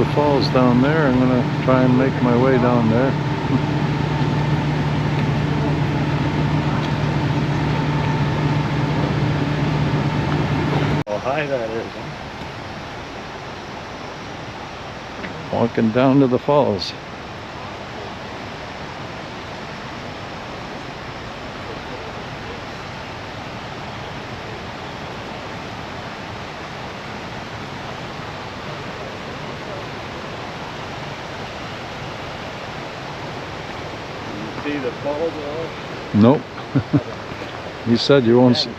the falls down there. I'm gonna try and make my way down there. How high that is, huh? Walking down to the falls. See the falls at all? Nope. You said you won't see,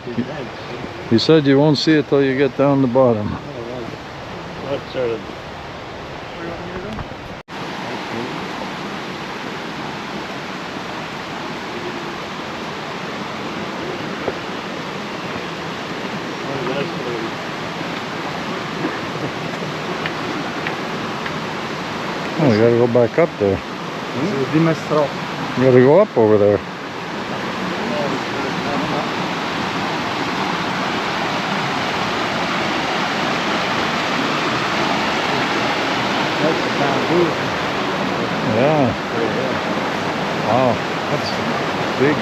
you said you won't see it till you get down the bottom. What sort of... Oh, you gotta go back up there. You gotta go up over there. That's the bamboo. Yeah. Wow, that's big.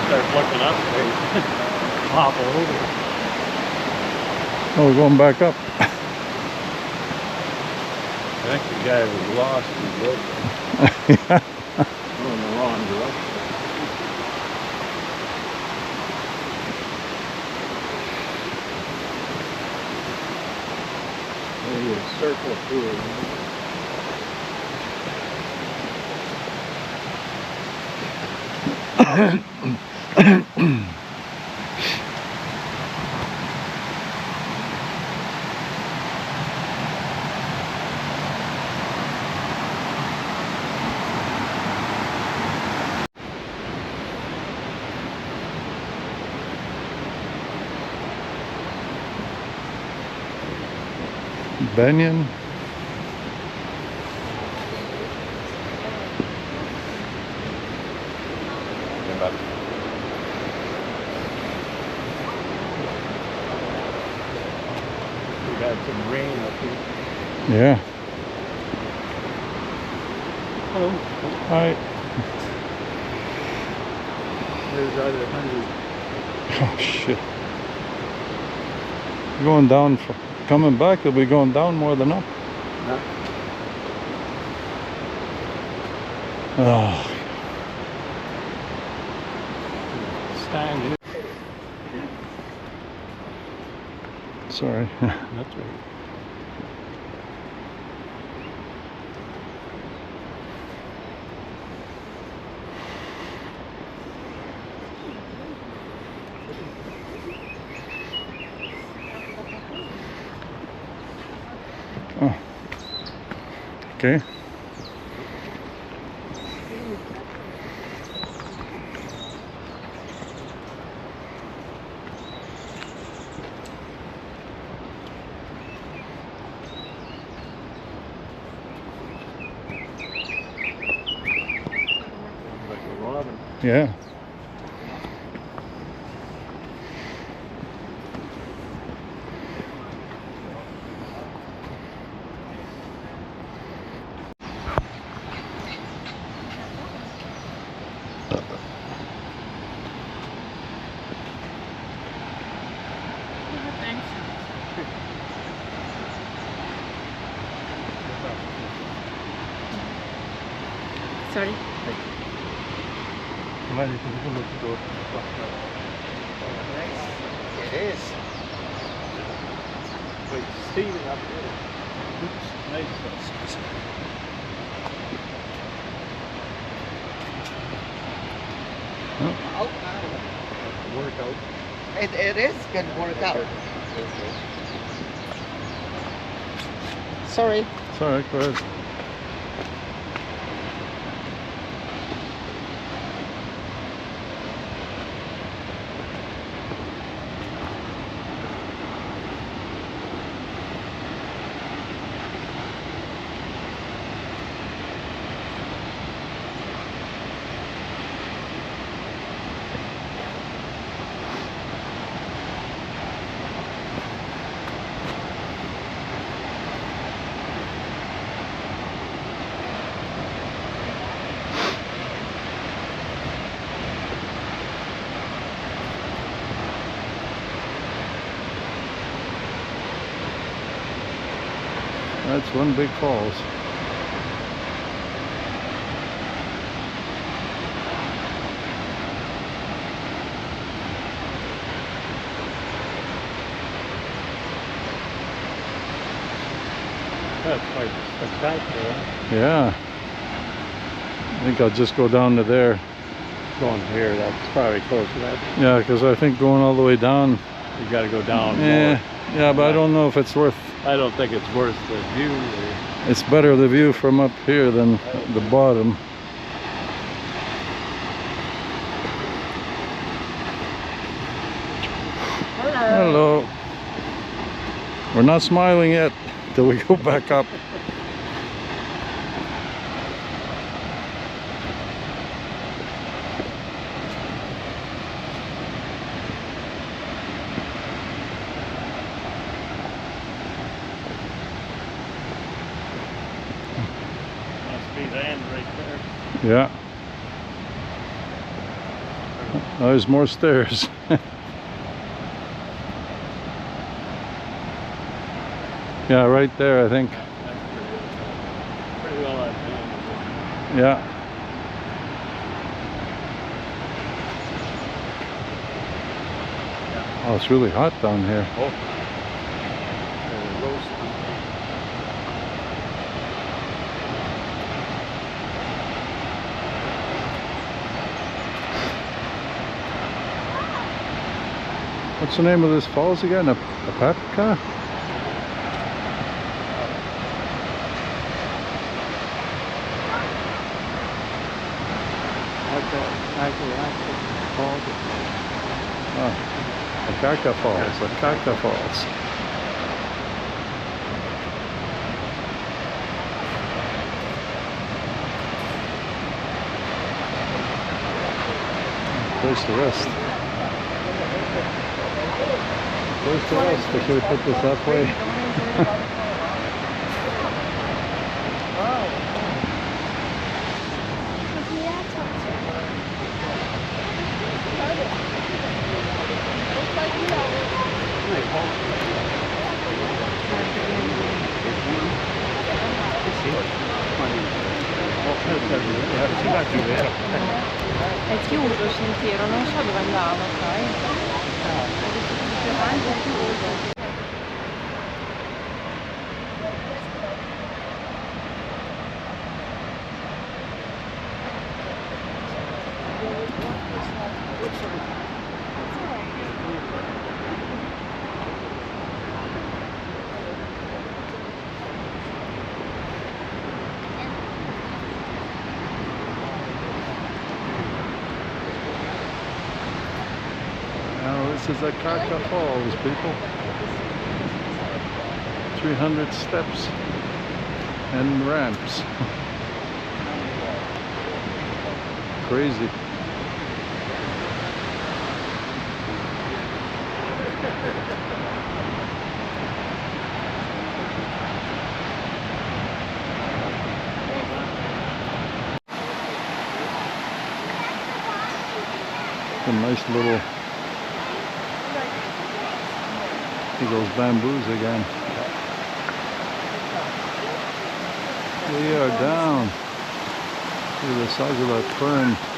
Start looking up, they pop over. Oh, we're going back up. I think the guy was lost and broke. Yeah. Going the wrong direction. Maybe a circle through it. Banyan. We got some rain up here. Yeah. Hello. Hi. There's other 100. Oh shit. Going down for coming back, you'll be going down more than up. No. Oh. Stand here. Sorry. That's right. Oh. Okay. Like a robin. Yeah. Sorry. It is. But Steven up there. Looks nice. Oh, Workout. it is good workout. Sorry. It's alright, go ahead. That's one big falls. That's quite spectacular. Yeah. I think I'll just go down to there. Going here, that's probably close to that. Yeah, because I think going all the way down. You got to go down Yeah, more. yeah, but I don't know if it's worth. I don't think it's worth the view. It's better the view from up here than the bottom. Hello. We're not smiling yet till we go back up. Must be the end right there. Yeah. Oh, there's more stairs. Yeah, right there, I think. Pretty well at the Yeah. Oh, it's really hot down here. Oh. What's the name of this falls again? Akaka? Akaka Falls, Akaka Falls. Place to rest. Place to rest. Should we put this that way? È chiuso il sentiero, non so dove andava, sai? È chiuso. Now this is Akaka Falls, people. 300 steps and ramps. Crazy. A nice little. See those bamboos again. We are down. See the size of that fern.